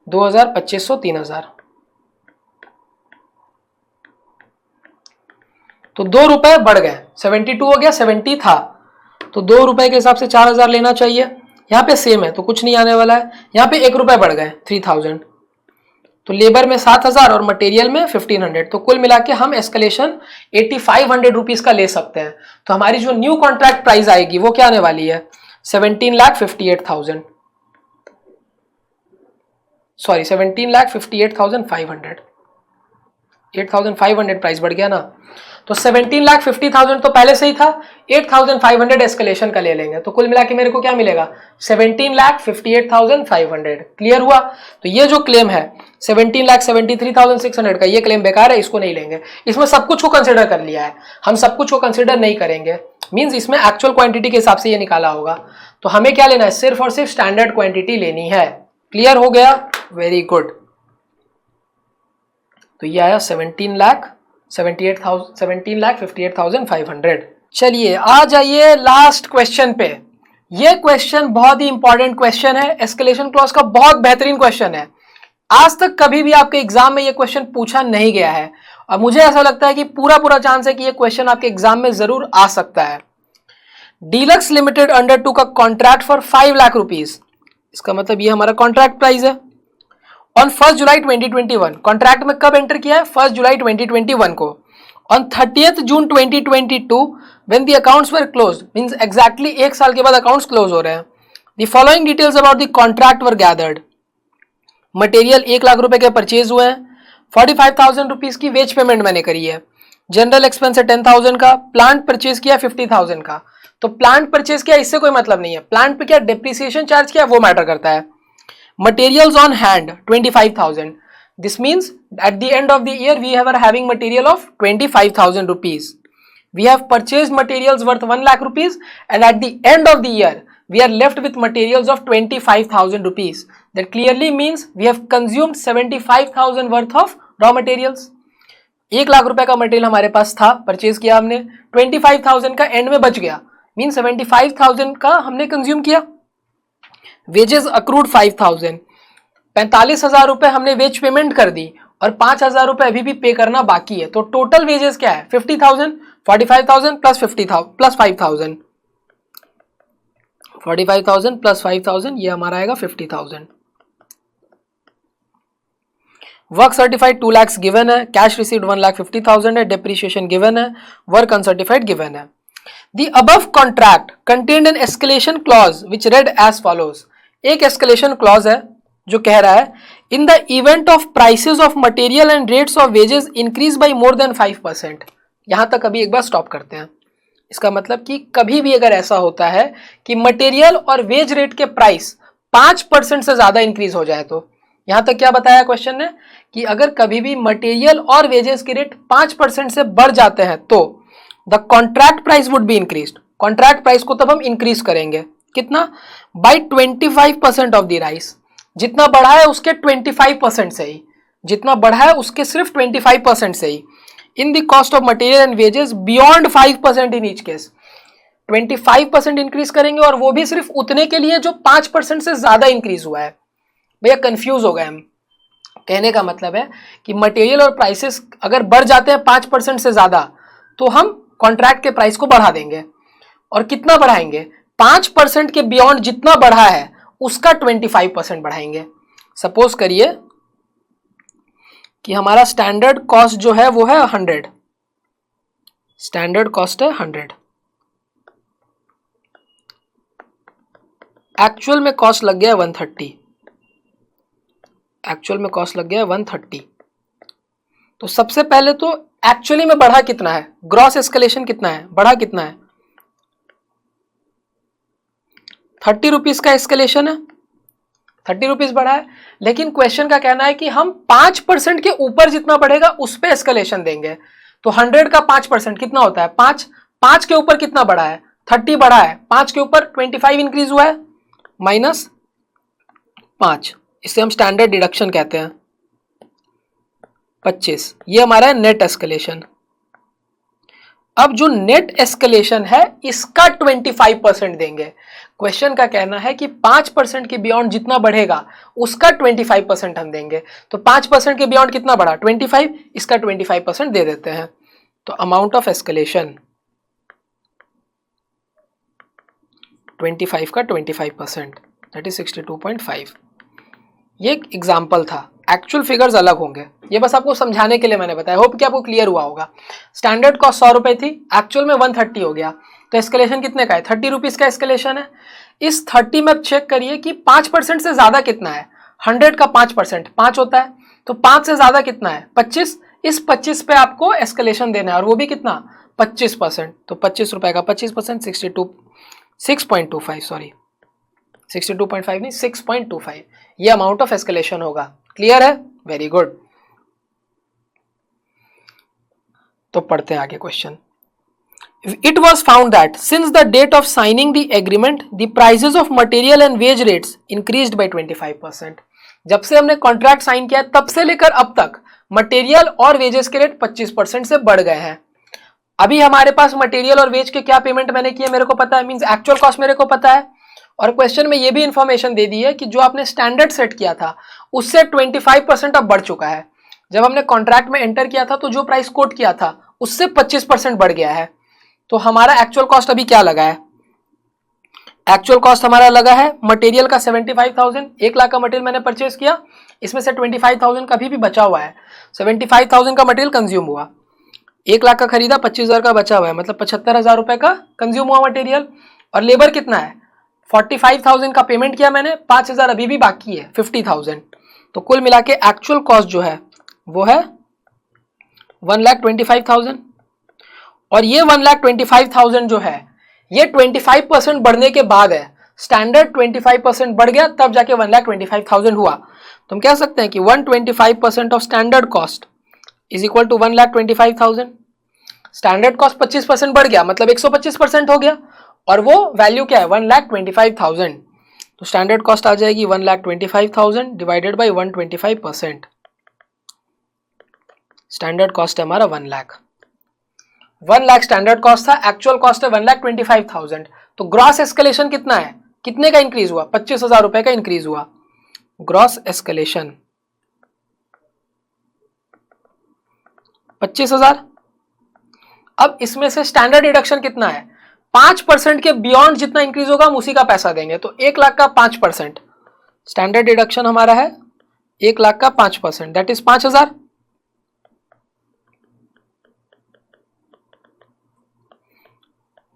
2000, 2500, 3000। तो 2 रुपए बढ़ गए, 72 हो गया, 70 था तो 2 रुपए के हिसाब से 4000 लेना चाहिए। यहाँ पे सेम है तो कुछ नहीं आने वाला है। यहाँ पे 1 रुपए बढ़ गए, 3000। तो लेबर में 7000 और मटेरियल में 1500, तो कुल मिला के हम एस्केलेशन 8500 रुपीज का ले सकते हैं। तो हमारी जो न्यू कॉन्ट्रैक्ट प्राइस आएगी वो क्या आने वाली है, 17,58,000, सॉरी 17,58,500, 8500 प्राइस बढ़ गया ना। तो 17,50,000 तो पहले से ही था, 8,500 एस्केलेशन का ले लेंगे तो कुल मिला के मेरे को क्या मिलेगा, 17,58,500। क्लियर हुआ। तो ये जो क्लेम है 17,73,600 का, ये क्लेम बेकार है, इसको नहीं लेंगे। इसमें सब कुछ को कंसिडर कर लिया है, हम सब कुछ को कंसिडर नहीं करेंगे। मींस इसमें एक्चुअल क्वांटिटी के हिसाब से ये निकाला होगा। तो हमें क्या लेना है, सिर्फ और सिर्फ स्टैंडर्ड क्वांटिटी लेनी है। क्लियर हो गया, वेरी गुड। तो ये आया 17,58,500। चलिए आ जाइए लास्ट क्वेश्चन पे। ये क्वेश्चन बहुत ही इंपॉर्टेंट क्वेश्चन है, एस्केलेशन क्लॉज का बहुत बेहतरीन क्वेश्चन है। आज तक कभी भी आपके एग्जाम में ये क्वेश्चन पूछा नहीं गया है और मुझे ऐसा लगता है कि पूरा चांस है कि ये क्वेश्चन आपके एग्जाम में जरूर आ सकता है। डीलक्स लिमिटेड अंडर टू का कॉन्ट्रैक्ट फॉर 5 लाख रुपीज, इसका मतलब ये हमारा कॉन्ट्रैक्ट प्राइस है। ऑन 1 जुलाई 2021, कॉन्ट्रैक्ट में कब एंटर किया है, 1 जुलाई 2021 को। On 30 June 2022 when the accounts were closed, means exactly 1 साल के बाद अकाउंट्स क्लोज हो रहे हैं। The following details about the contract were gathered. Material 1 lakh रुपए के परचेज हुए हैं, 45,000 रुपीज की वेज पेमेंट मैंने करी है। जनरल एक्सपेंस है 10,000 का, प्लांट परचेज किया 50,000 का। तो प्लांट परचेज किया इससे कोई मतलब नहीं है, प्लांट पे क्या डेप्रिसिएशन चार्ज किया वो मैटर करता है। Materials on hand 25,000. This means at the end of the year we are having material of 25,000 rupees. We have purchased materials worth 1 lakh rupees and at the end of the year we are left with materials of 25,000 rupees. That clearly means we have consumed 75,000 worth of raw materials. 1 lakh रुपए का material हमारे पास था, purchase किया हमने, 25,000 का and में बच गया, मीन 75,000 का हमने कंज्यूम किया। वेजेस अक्रूड 5,000, 45,000 रुपए हमने वेज पेमेंट कर दी और 5,000 रुपए अभी भी पे करना बाकी है। तो टोटल वेजेस क्या है, 50,000, 45,000 प्लस 50,000 प्लस 5,000, 45,000 प्लस 5,000 ये हमारा आएगा 50,000। वर्क सर्टिफाइड 2 lakhs गिवन है, कैश रिसीव्ड 1,50,000 है, डेप्रिसिएशन गिवन है, वर्क अनसर्टिफाइड गिवन है। The above contract contained an escalation clause which read as follows. एक escalation clause है जो कह रहा है in the event of prices of material and rates of wages increase by more than 5%. यहां तक अभी एक बार स्टॉप करते हैं। इसका मतलब कि कभी भी अगर ऐसा होता है कि मटेरियल और वेज रेट के प्राइस 5% से ज्यादा इंक्रीज हो जाए, तो यहां तक क्या बताया क्वेश्चन ने कि अगर कभी भी मटेरियल और वेजेस के रेट 5% से बढ़ जाते हैं तो the contract price would be increased. Contract price को तब हम इंक्रीज करेंगे, कितना, बाई 25% ऑफ द राइस। जितना बढ़ा है उसके 25% से ही, जितना बढ़ा है उसके सिर्फ 25% से ही। In the cost of material and wages beyond 5% in each case, 25% increase करेंगे और वो भी सिर्फ उतने के लिए जो 5% से ज्यादा इंक्रीज हुआ है। भैया कंफ्यूज हो गए हम। कहने का मतलब है कि मटेरियल और प्राइसेस अगर बढ़ जाते हैं 5% से ज्यादा तो हम कॉन्ट्रैक्ट के प्राइस को बढ़ा देंगे। और कितना बढ़ाएंगे, 5% के बियॉन्ड जितना बढ़ा है उसका 25% बढ़ाएंगे। सपोज करिए कि हमारा स्टैंडर्ड कॉस्ट जो है वो है 100, स्टैंडर्ड कॉस्ट है 100, एक्चुअल में कॉस्ट लग गया 130, एक्चुअल में कॉस्ट लग गया 130। तो सबसे पहले तो एक्चुअली में बढ़ा कितना है, ग्रॉस एस्केलेशन कितना है, बढ़ा कितना है, 30 रुपीज का एस्केलेशन है, 30 रुपीज बढ़ा है। लेकिन क्वेश्चन का कहना है कि हम 5% के ऊपर जितना बढ़ेगा उस पे एस्केलेशन देंगे। तो 100 का 5% कितना होता है, 5 के ऊपर कितना बढ़ा है, 30 बढ़ा है, 5 के ऊपर 25 इंक्रीज हुआ है, माइनस 5, इसे हम स्टैंडर्ड डिडक्शन कहते हैं, 25। ये हमारा है नेट एस्केलेशन। अब जो नेट एस्केलेशन है इसका 25% देंगे। क्वेश्चन का कहना है कि 5% के बियॉन्ड जितना बढ़ेगा उसका 25% हम देंगे। तो 5% के बियॉन्ड कितना बढ़ा 25, इसका 25% दे देते हैं। तो अमाउंट ऑफ एस्केलेशन 25 का 25% दैट इज 62.5। ये एक एग्जाम्पल था, एक्चुअल फिगर्स अलग होंगे, ये बस आपको समझाने के लिए मैंने बताया। होप कि आपको क्लियर हुआ होगा। स्टैंडर्ड कॉस्ट 100 रुपए थी, एक्चुअल में 130 हो गया, तो एस्केलेशन कितने का है 30 रुपीज का एस्केलेशन है। इस 30 में चेक करिए कि 5% से ज्यादा कितना है। 100 का 5% 5 होता है, तो 5 से ज्यादा कितना है 25। इस 25 पे आपको एस्केलेशन देना है और वो भी कितना 25%। तो 25 रुपए का 25% 6.25 सॉरी 62.5 नहीं 6.25, ये अमाउंट ऑफ एस्केलेशन होगा। क्लियर है, वेरी गुड। तो पढ़ते हैं आगे question. It was found that since the date of signing the agreement, the prices of material and wage rates increased by 25%। जब से हमने कॉन्ट्रैक्ट साइन किया तब से लेकर अब तक मटेरियल और वेजेस के रेट 25% से बढ़ गए हैं। अभी हमारे पास मटेरियल और वेज के क्या पेमेंट मैंने किए मेरे को पता है, मींस एक्चुअल कॉस्ट मेरे को पता है, और क्वेश्चन में ये भी इंफॉर्मेशन दे दी है कि जो आपने स्टैंडर्ड सेट किया था उससे 25% अब बढ़ चुका है। जब हमने कॉन्ट्रैक्ट में एंटर किया था तो जो प्राइस कोट किया था उससे 25% बढ़ गया है। तो हमारा एक्चुअल कॉस्ट अभी क्या लगा है, एक्चुअल कॉस्ट हमारा लगा है मटेरियल का 75,000, 1 लाख का मटेरियल मैंने परचेज किया, इसमें से 25,000 का भी बचा हुआ है। 75,000 का मटेरियल कंज्यूम हुआ, 1 लाख का खरीदा, 25,000 का बचा हुआ है, मतलब 75,000 रुपए का कंज्यूम हुआ मटेरियल। और लेबर कितना है 45,000 का पेमेंट किया मैंने, 5,000 अभी भी बाकी है 50,000। तो कुल मिला के एक्चुअल कॉस्ट जो है वो है 1,25,000। और ये 1,25,000 जो है ये 25% बढ़ने के बाद है। स्टैंडर्ड 25% बढ़ गया तब जाके 1,25,000 हुआ। तो हम कह सकते हैं कि 125% of standard cost is equal to 1,25,000। Standard cost 25% बढ़ गया मतलब 125% हो गया, और वो वैल्यू क्या है 1,25,000। तो स्टैंडर्ड कॉस्ट आ जाएगी 1,25,000 डिवाइडेड बाई 125%। स्टैंडर्ड कॉस्ट है हमारा 1 लाख। 1 लाख स्टैंडर्ड कॉस्ट था, एक्चुअल कॉस्ट है 1,25,000। तो ग्रॉस एस्केलेशन कितना है, कितने का इंक्रीज हुआ 25,000 रुपए का इंक्रीज हुआ। Gross escalation 25,000। अब इसमें से स्टैंडर्ड डिडक्शन कितना है 5% के बियॉन्ड जितना इंक्रीज होगा हम उसी का पैसा देंगे। तो 1 लाख का 5%, स्टैंडर्ड डिडक्शन हमारा है 1 लाख का 5%, दैट इज 5,000।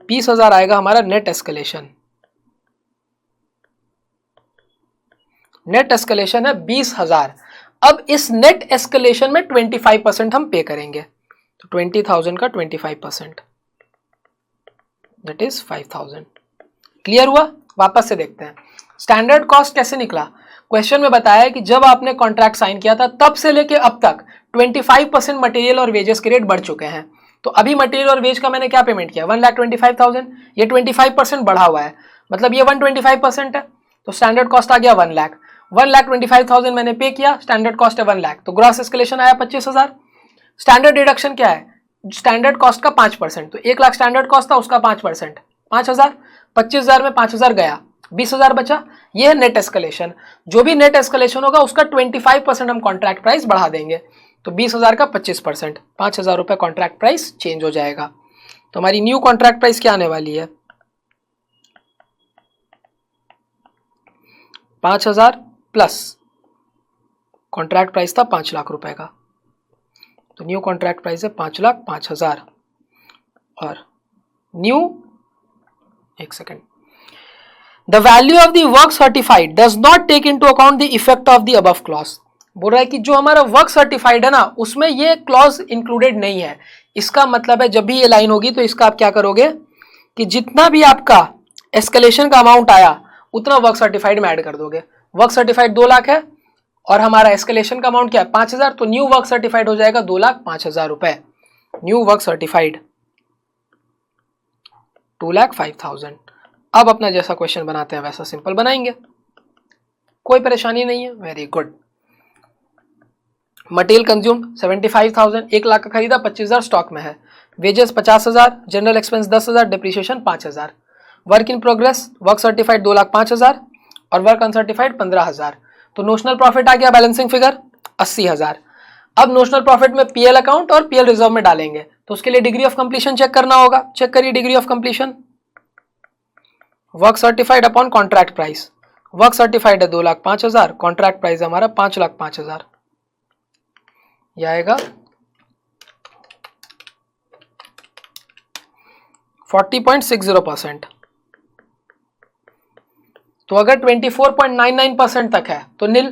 20,000 आएगा हमारा नेट एस्केलेशन। नेट एस्केलेशन है 20,000। अब इस नेट एस्केलेशन में 25% हम पे करेंगे, तो 20,000 का 25% दैट इज 5,000। क्लियर हुआ, वापस से देखते हैं स्टैंडर्ड कॉस्ट कैसे निकला। क्वेश्चन में बताया कि जब आपने कॉन्ट्रैक्ट साइन किया था तब से लेके अब तक 25% मटेरियल और वेजेस के रेट बढ़ चुके हैं। तो अभी मटेरियल और वेज का मैंने क्या पेमेंट किया 1,25,000, ये 25% बढ़ा हुआ है मतलब ये 125% है। तो स्टैंडर्ड कॉस्ट आ गया 1 लाख। 1,25,000 मैंने पे किया, स्टैंडर्ड कॉस्ट है 1 लाख, तो ग्रॉस एस्केलेशन आया 25,000। स्टैंडर्ड डिडक्शन क्या है स्टैंडर्ड कॉस्ट का 5%, तो 1 लाख स्टैंडर्ड कॉस्ट था उसका 5% 5,000। 25,000 में 5,000 गया, 20,000 बचा, ये है नेट एस्केलेशन। जो भी नेट एस्केलेशन होगा उसका 25% हम कॉन्ट्रैक्ट प्राइस बढ़ा देंगे। तो 20,000 का 25%, 5,000 रुपए कॉन्ट्रैक्ट प्राइस चेंज हो जाएगा। तो हमारी न्यू कॉन्ट्रैक्ट प्राइस क्या आने वाली है 5,000 प्लस कॉन्ट्रैक्ट प्राइस था 5 लाख रुपए का, तो न्यू कॉन्ट्रैक्ट प्राइस है 5,05,000। और न्यू एक second, the value of the work certified does not take into account the effect of the above clause. बोल रहा है कि जो हमारा वर्क सर्टिफाइड है ना उसमें ये क्लॉज इंक्लूडेड नहीं है। इसका मतलब है जब भी ये लाइन होगी तो इसका आप क्या करोगे कि जितना भी आपका एस्केलेशन का अमाउंट आया उतना वर्क सर्टिफाइड में ऐड कर दोगे। वर्क सर्टिफाइड 2 लाख है और हमारा एस्केलेशन का अमाउंट क्या है 5,000, तो न्यू वर्क सर्टिफाइड हो जाएगा 2,05,000 रुपए। New work certified 2,05,000। अब अपना जैसा क्वेश्चन बनाते हैं वैसा सिंपल बनाएंगे, कोई परेशानी नहीं है। Very good. Material consume 75,000, 1 lakh का खरीदा, 25,000 स्टॉक में है। Wages 50,000, general expense 10,000, depreciation 5,000। Work in progress, work certified 2,05,000 और वर्क अनसर्टिफाइड 15,000। तो नोशनल प्रॉफिट आ गया बैलेंसिंग फिगर 80,000। अब नोशनल प्रॉफिट में पीएल अकाउंट और पीएल रिजर्व में डालेंगे, तो उसके लिए डिग्री ऑफ कंप्लीशन चेक करना होगा। चेक करिए degree of completion. Work certified upon contract price, work certified है 2,05,000, कॉन्ट्रैक्ट प्राइस हमारा 5,05,000, यह आएगा 40.60%। तो अगर 24.99% तक है तो नील,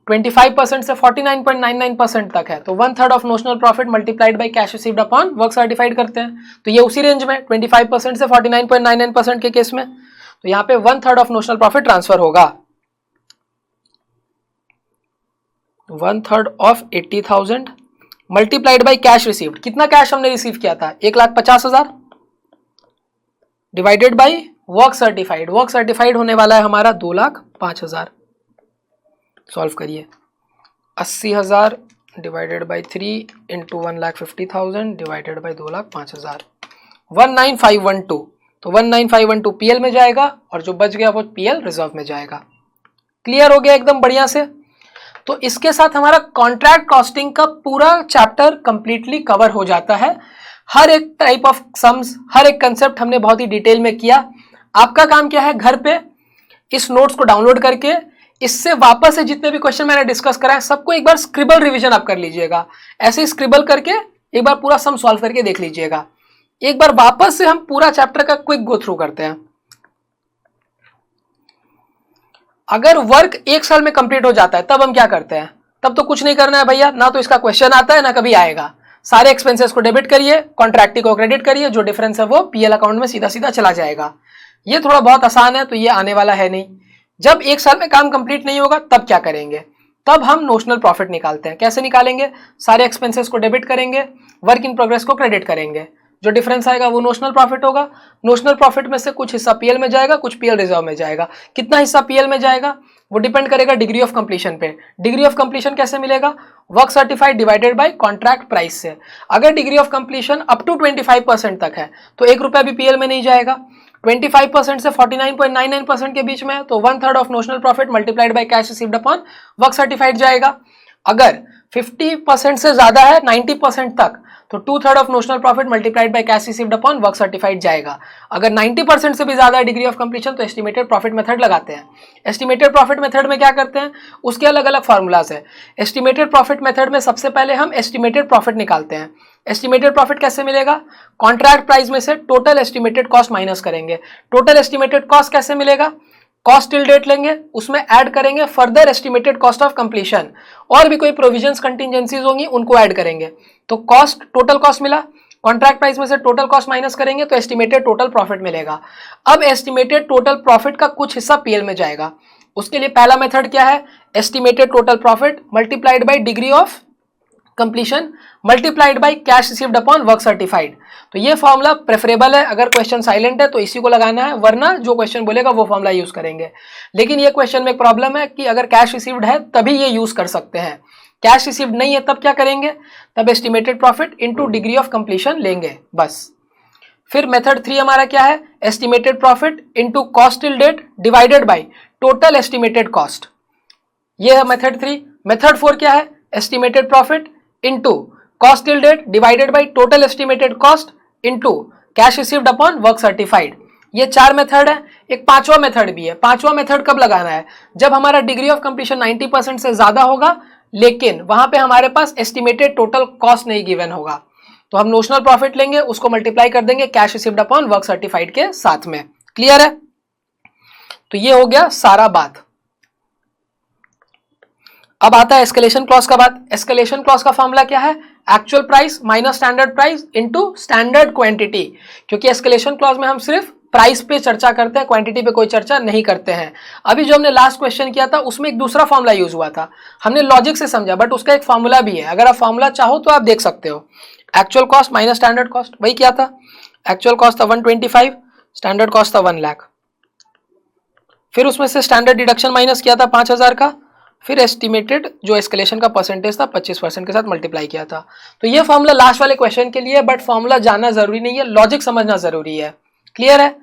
25% से 49.99% तक है तो 1/3 of notional profit multiplied by cash received upon work certified करते हैं। तो ये उसी रेंज में 25% से 49.99% के केस में, तो यहाँ पे 1/3 ऑफ नोशनल प्रॉफिट ट्रांसफर होगा। 1/3 of 80,000 multiplied by cash received, कितना कैश हमने रिसीव किया था 1,50,000 divided by work certified, work certified होने वाला है हमारा 2,05,000। सॉल्व करिए, 80,000 divided by 3 into 1,50,000 divided by 2,05,000, 19,512। तो 19,512 पीएल में जाएगा और जो बच गया वो पीएल रिजर्व में जाएगा। क्लियर हो गया एकदम बढ़िया से। तो इसके साथ हमारा कॉन्ट्रैक्ट कॉस्टिंग का पूरा चैप्टर कंप्लीटली कवर हो जाता है। हर एक टाइप ऑफ सम्स, हर एक कंसेप्ट हमने बहुत ही डिटेल में किया। आपका काम क्या है, घर पे इस नोट्स को डाउनलोड करके इससे वापस से जितने भी क्वेश्चन मैंने डिस्कस कराए सबको एक बार स्क्रिबल रिवीजन आप कर लीजिएगा। ऐसे स्क्रिबल करके एक बार पूरा सम सॉल्व करके देख लीजिएगा। एक बार वापस से हम पूरा चैप्टर का क्विक गो थ्रू करते हैं। अगर वर्क 1 साल में कंप्लीट हो जाता है तब हम क्या करते हैं, तब तो कुछ नहीं करना है भैया, ना तो इसका क्वेश्चन आता है ना कभी आएगा। सारे एक्सपेंसेस को डेबिट करिए, कॉन्ट्रैक्टी को क्रेडिट करिए, जो डिफरेंस है वो पीएल अकाउंट में सीधा सीधा चला जाएगा। ये थोड़ा बहुत आसान है, तो ये आने वाला है नहीं। जब 1 साल में काम कंप्लीट नहीं होगा तब क्या करेंगे, तब हम नोशनल प्रॉफिट निकालते हैं। कैसे निकालेंगे, सारे एक्सपेंसेस को डेबिट करेंगे, वर्क इन प्रोग्रेस को क्रेडिट करेंगे, जो डिफरेंस आएगा वो नोशनल प्रॉफिट होगा। नोशनल प्रॉफिट में से कुछ हिस्सा पीएल में जाएगा, कुछ पीएल रिजर्व में जाएगा। कितना हिस्सा पीएल में जाएगा वो डिपेंड करेगा डिग्री ऑफ कंप्लीशन पे। डिग्री ऑफ कंप्लीशन कैसे मिलेगा, work certified divided by contract price से। अगर degree of completion up to 25% तक है तो 1 रुपया भी पीएल में नहीं जाएगा। 25% से 49.99% के बीच में है तो 1/3 of notional profit multiplied by cash received upon work certified जाएगा। अगर 50% से ज्यादा है 90% तक तो 2/3 of notional profit multiplied by cash received upon work certified जाएगा। अगर 90% से भी ज्यादा है डिग्री ऑफ कंप्लीशन तो एस्टिमेटेड प्रॉफिट मेथड लगाते हैं। एस्टिमेटेड प्रॉफिट मेथड में क्या करते हैं, उसके अलग अलग फॉर्मूलाज है। एस्टिमेटेड प्रॉफिट मेथड में सबसे पहले हम एस्टिमेटेड प्रॉफिट निकालते हैं। एस्टिमेटेड प्रॉफिट कैसे मिलेगा, कॉन्ट्रैक्ट प्राइस में से टोटल एस्टिमेटेड कॉस्ट माइनस करेंगे। टोटल एस्टिमेटेड कॉस्ट कैसे मिलेगा, कॉस्ट टिल डेट लेंगे, उसमें ऐड करेंगे further estimated cost of completion, और भी कोई प्रोविजंस कंटिजेंसीज होंगी उनको ऐड करेंगे। तो कॉस्ट, टोटल कॉस्ट मिला, कॉन्ट्रैक्ट प्राइस में से टोटल कॉस्ट माइनस करेंगे तो एस्टिमेटेड टोटल प्रॉफिट मिलेगा। अब एस्टिमेटेड टोटल प्रॉफिट का कुछ हिस्सा पीएल में जाएगा। उसके लिए पहला मेथड क्या है, estimated total profit multiplied by degree of completion multiplied by cash received upon work certified. तो ये फॉर्मूला प्रेफरेबल है, अगर क्वेश्चन साइलेंट है तो इसी को लगाना है, वरना जो क्वेश्चन बोलेगा वो फॉर्मूला यूज करेंगे। लेकिन ये क्वेश्चन में एक प्रॉब्लम है कि अगर कैश रिसीव्ड है तभी ये यूज कर सकते हैं, कैश रिसीव्ड नहीं है तब क्या करेंगे, तब estimated profit into degree of completion लेंगे बस। फिर मेथड 3 हमारा क्या है, estimated profit into cost till date divided by total estimated cost, ये है मेथड 3। मेथड 4 क्या है, estimated profit into cost till date divided by total estimated cost into cash received upon work certified. ये 4 method है। एक 5वां method भी है। 5वां मेथड कब लगाना है, जब हमारा डिग्री ऑफ कंप्लीशन 90% से ज्यादा होगा लेकिन वहां पे हमारे पास एस्टिमेटेड टोटल कॉस्ट नहीं गिवन होगा, तो हम नोशनल प्रॉफिट लेंगे, उसको मल्टीप्लाई कर देंगे cash received upon work certified के साथ में। क्लियर है, तो ये हो गया सारा बात। अब आता है एस्केलेशन क्लॉज का बात। एस्केलेशन क्लॉज का फॉर्मूला क्या है, actual price minus standard price into standard quantity. क्योंकि एस्केलेशन क्लॉज में हम सिर्फ प्राइस पे चर्चा करते हैं, क्वांटिटी पे कोई चर्चा नहीं करते हैं। अभी जो हमने लास्ट क्वेश्चन किया था उसमें एक दूसरा फॉर्मूला यूज हुआ था, हमने लॉजिक से समझा, बट उसका एक फॉर्मूला भी है, अगर आप फॉर्मूला चाहो तो आप देख सकते हो। Actual cost minus standard cost, वही क्या था, एक्चुअल कॉस्ट था 125, स्टैंडर्ड कॉस्ट था 1 लाख। फिर उसमें से स्टैंडर्ड डिडक्शन माइनस किया था 5,000 का, फिर एस्टिमेटेड जो एस्केलेशन का परसेंटेज था 25% के साथ मल्टीप्लाई किया था। तो ये फॉर्मूला लास्ट वाले क्वेश्चन के लिए है, बट फॉर्मूला जानना जरूरी नहीं है, लॉजिक समझना जरूरी है। क्लियर है?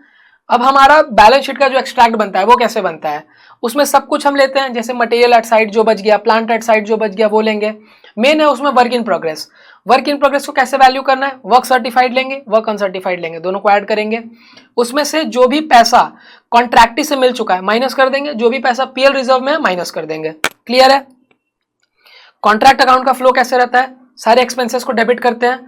अब हमारा बैलेंस शीट का जो एक्सट्रैक्ट बनता है वो कैसे बनता है, उसमें सब कुछ हम लेते हैं, जैसे मटेरियल एट साइड जो बच गया, प्लांट एट साइड जो बच गया वो लेंगे। मेन है उसमें work in progress. Work in progress को कैसे वैल्यू करना है, वर्क सर्टिफाइड लेंगे, वर्क अनसर्टिफाइड लेंगे, दोनों को ऐड करेंगे। उसमें से जो भी पैसा कॉन्ट्रैक्टी से मिल चुका है माइनस कर देंगे, जो भी पैसा पीएल रिजर्व में है माइनस कर देंगे। क्लियर है? कॉन्ट्रैक्ट अकाउंट का फ्लो कैसे रहता है, सारे एक्सपेंसेस को डेबिट करते हैं,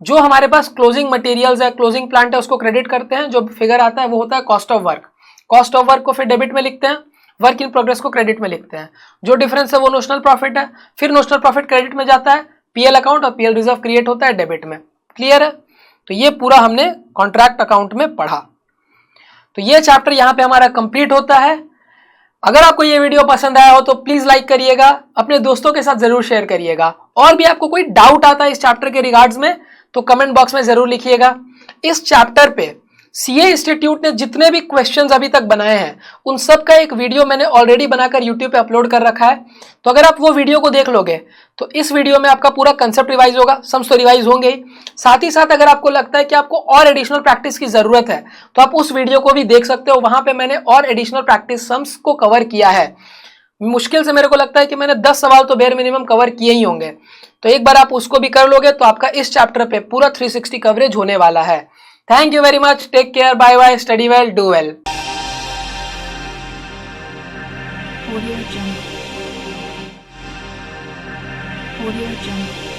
जो हमारे पास क्लोजिंग मटेरियल्स है, क्लोजिंग प्लांट है, उसको क्रेडिट करते हैं, जो फिगर आता है वो होता है cost of work. Cost of work को फिर डेबिट में लिखते हैं, वर्क इन प्रोग्रेस को क्रेडिट में लिखते हैं, जो डिफरेंस है वो नोशनल प्रॉफिट है। फिर नोशनल प्रॉफिट क्रेडिट में जाता है, पीएल अकाउंट और पीएल रिजर्व क्रिएट होता है डेबिट में। क्लियर है? तो ये पूरा हमने कॉन्ट्रैक्ट अकाउंट में पढ़ा। तो ये चैप्टर यहां पे हमारा कंप्लीट होता है। अगर आपको ये वीडियो पसंद आया हो तो प्लीज लाइक करिएगा, अपने दोस्तों के साथ जरूर शेयर करिएगा, और भी आपको कोई डाउट आता है इस चैप्टर के रिगार्ड्स में तो कमेंट बॉक्स में जरूर लिखिएगा। इस चैप्टर पे सीए इंस्टीट्यूट ने जितने भी क्वेश्चंस अभी तक बनाए हैं उन सब का एक वीडियो मैंने ऑलरेडी बनाकर यूट्यूब पे अपलोड कर रखा है, तो अगर आप वो वीडियो को देख लोगे तो इस वीडियो में आपका पूरा कंसेप्ट रिवाइज होगा, सम्स तो रिवाइज होंगे ही। साथ ही साथ अगर आपको लगता है कि आपको और एडिशनल प्रैक्टिस की जरूरत है तो आप उस वीडियो को भी देख सकते हो, वहां पे मैंने और एडिशनल प्रैक्टिस सम्स को कवर किया है। मुश्किल से मेरे को लगता है कि मैंने 10 सवाल तो बेयर मिनिमम कवर किए ही होंगे, तो एक बार आप उसको भी कर लोगे तो आपका इस चैप्टर पे पूरा 360 कवरेज होने वाला है। Thank you very much, take care, bye bye, study well, do well. Audio Jungle. Audio Jungle.